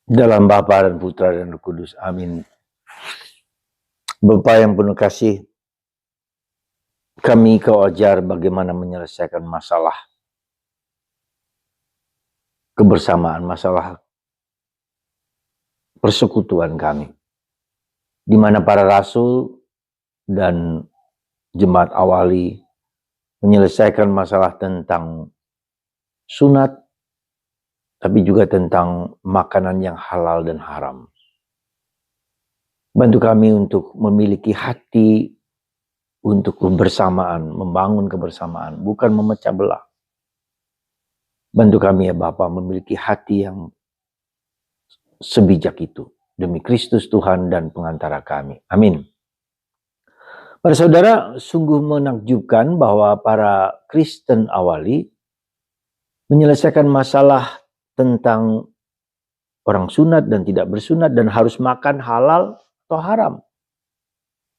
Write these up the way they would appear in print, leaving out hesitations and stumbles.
Dalam Bapa dan Putra dan Roh Kudus. Amin. Bapa yang penuh kasih, kami Kau ajar bagaimana menyelesaikan masalah kebersamaan, masalah persekutuan kami. Di mana para rasul dan jemaat awali menyelesaikan masalah tentang sunat, tapi juga tentang makanan yang halal dan haram. Bantu kami untuk memiliki hati untuk kebersamaan, membangun kebersamaan, bukan memecah belah. Bantu kami ya Bapa memiliki hati yang sebijak itu. Demi Kristus Tuhan dan pengantara kami. Amin. Para saudara, sungguh menakjubkan bahwa para Kristen awali menyelesaikan masalah tentang orang sunat dan tidak bersunat dan harus makan halal atau haram.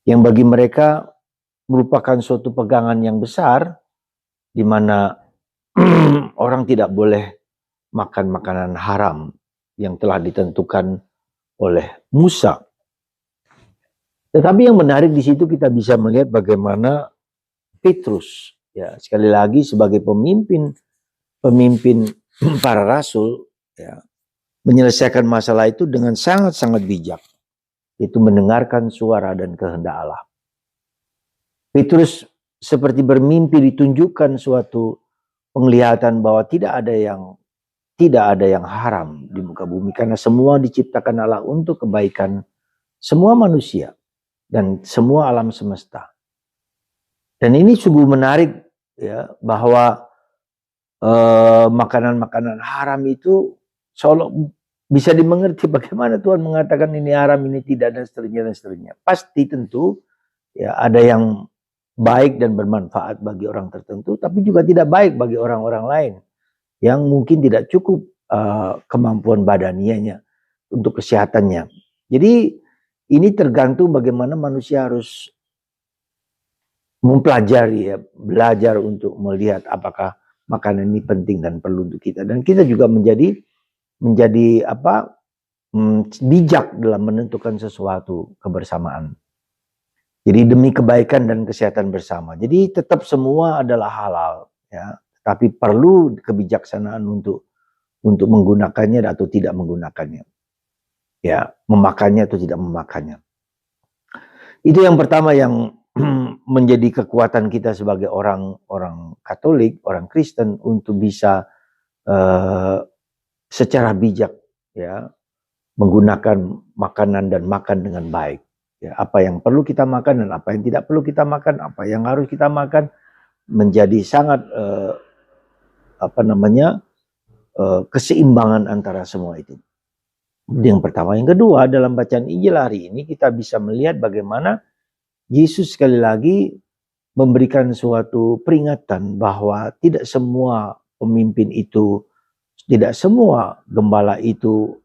Yang bagi mereka merupakan suatu pegangan yang besar di mana orang tidak boleh makan makanan haram yang telah ditentukan oleh Musa. Tetapi yang menarik di situ kita bisa melihat bagaimana Petrus, ya sekali lagi sebagai pemimpin para rasul, ya menyelesaikan masalah itu dengan sangat-sangat bijak, itu mendengarkan suara dan kehendak Allah. Petrus seperti bermimpi ditunjukkan suatu penglihatan bahwa tidak ada yang haram di muka bumi karena semua diciptakan Allah untuk kebaikan semua manusia dan semua alam semesta. Dan ini sungguh menarik ya bahwa makanan-makanan haram itu seolah bisa dimengerti bagaimana Tuhan mengatakan ini haram, ini tidak dan seterusnya. Pasti tentu ya ada yang baik dan bermanfaat bagi orang tertentu, tapi juga tidak baik bagi orang-orang lain yang mungkin tidak cukup kemampuan badanianya untuk kesehatannya. Jadi ini tergantung bagaimana manusia harus mempelajari ya, belajar untuk melihat apakah makanan ini penting dan perlu untuk kita. Dan kita juga menjadi bijak dalam menentukan sesuatu kebersamaan. Jadi demi kebaikan dan kesehatan bersama. Jadi tetap semua adalah halal ya, tapi perlu kebijaksanaan untuk menggunakannya atau tidak menggunakannya. Ya, memakannya atau tidak memakannya. Itu yang pertama yang menjadi kekuatan kita sebagai orang Katolik, orang Kristen untuk bisa secara bijak ya menggunakan makanan dan makan dengan baik. Ya, apa yang perlu kita makan dan apa yang tidak perlu kita makan, apa yang harus kita makan menjadi sangat keseimbangan antara semua itu. Yang pertama, yang kedua dalam bacaan Injil hari ini kita bisa melihat bagaimana Yesus sekali lagi memberikan suatu peringatan bahwa tidak semua pemimpin itu, tidak semua gembala itu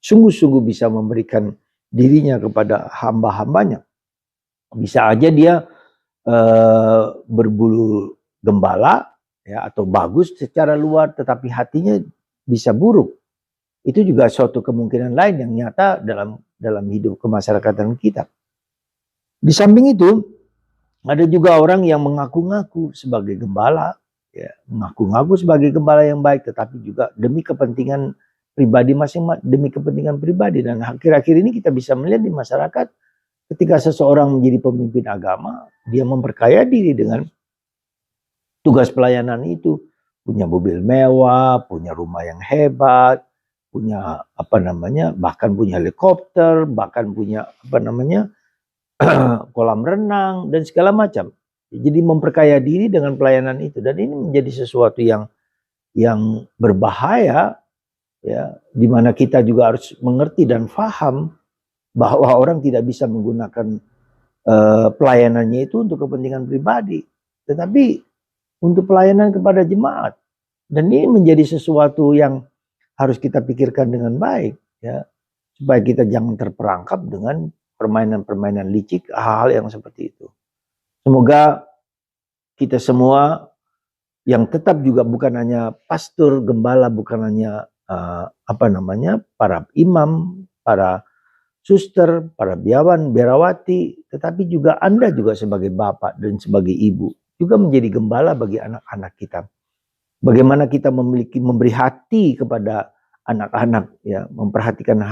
sungguh-sungguh bisa memberikan dirinya kepada hamba-hambanya. Bisa aja dia berbulu gembala ya atau bagus secara luar, tetapi hatinya bisa buruk. Itu juga suatu kemungkinan lain yang nyata dalam hidup kemasyarakatan kita. Di samping itu, ada juga orang yang mengaku-ngaku sebagai gembala, ya, mengaku-ngaku sebagai gembala yang baik, tetapi juga demi kepentingan pribadi masing-masing, demi kepentingan pribadi. Dan akhir-akhir ini kita bisa melihat di masyarakat, ketika seseorang menjadi pemimpin agama, dia memperkaya diri dengan tugas pelayanan itu, punya mobil mewah, punya rumah yang hebat, punya bahkan punya helikopter, bahkan punya kolam renang dan segala macam. Jadi memperkaya diri dengan pelayanan itu, dan ini menjadi sesuatu yang berbahaya ya, di mana kita juga harus mengerti dan paham bahwa orang tidak bisa menggunakan pelayanannya itu untuk kepentingan pribadi, tetapi untuk pelayanan kepada jemaat. Dan ini menjadi sesuatu yang harus kita pikirkan dengan baik ya, supaya kita jangan terperangkap dengan permainan-permainan licik, hal-hal yang seperti itu. Semoga kita semua yang tetap juga bukan hanya pastor, gembala, bukan hanya para imam, para suster, para biarawati, tetapi juga Anda juga sebagai bapak dan sebagai ibu juga menjadi gembala bagi anak-anak kita. Bagaimana kita memberi hati kepada anak-anak, ya, memperhatikan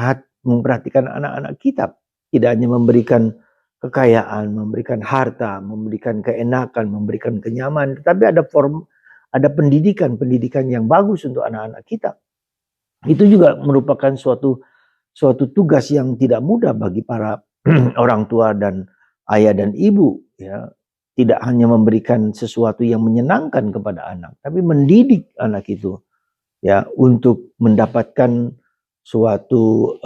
anak-anak kita, tidak hanya memberikan kekayaan, memberikan harta, memberikan keenakan, memberikan kenyamanan, tetapi ada pendidikan yang bagus untuk anak-anak kita. Itu juga merupakan suatu tugas yang tidak mudah bagi para orang tua dan ayah dan ibu, ya. Tidak hanya memberikan sesuatu yang menyenangkan kepada anak, tapi mendidik anak itu, ya, untuk mendapatkan suatu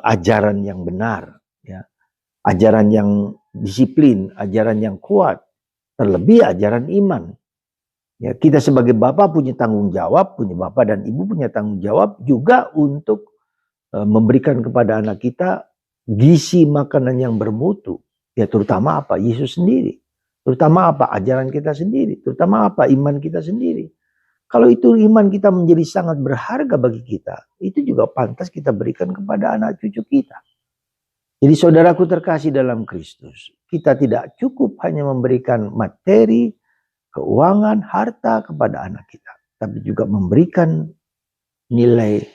ajaran yang benar, ya. Ajaran yang disiplin, ajaran yang kuat, terlebih ajaran iman. Ya, kita sebagai bapak punya tanggung jawab, punya bapak dan ibu punya tanggung jawab juga untuk memberikan kepada anak kita gizi makanan yang bermutu. Ya, terutama apa? Yesus sendiri. Terutama apa? Ajaran kita sendiri. Terutama apa? Iman kita sendiri. Kalau itu iman kita menjadi sangat berharga bagi kita, itu juga pantas kita berikan kepada anak cucu kita. Jadi saudaraku terkasih dalam Kristus, kita tidak cukup hanya memberikan materi, keuangan, harta kepada anak kita, tapi juga memberikan nilai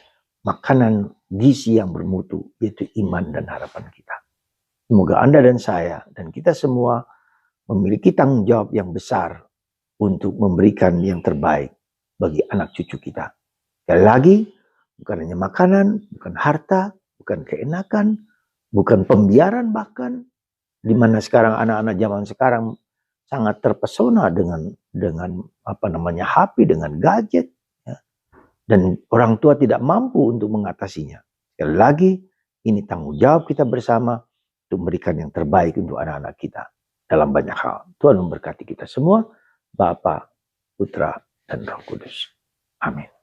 makanan gizi yang bermutu, yaitu iman dan harapan kita. Semoga Anda dan saya dan kita semua memiliki tanggung jawab yang besar untuk memberikan yang terbaik bagi anak cucu kita. Sekali lagi, bukan hanya makanan, bukan harta, bukan keenakan, bukan pembiaran bahkan, di mana sekarang anak-anak zaman sekarang sangat terpesona dengan HP, dengan gadget, ya. Dan orang tua tidak mampu untuk mengatasinya. Sekali lagi, ini tanggung jawab kita bersama untuk memberikan yang terbaik untuk anak-anak kita dalam banyak hal. Tuhan memberkati kita semua, Bapa, Putra, dan Roh Kudus. Amin.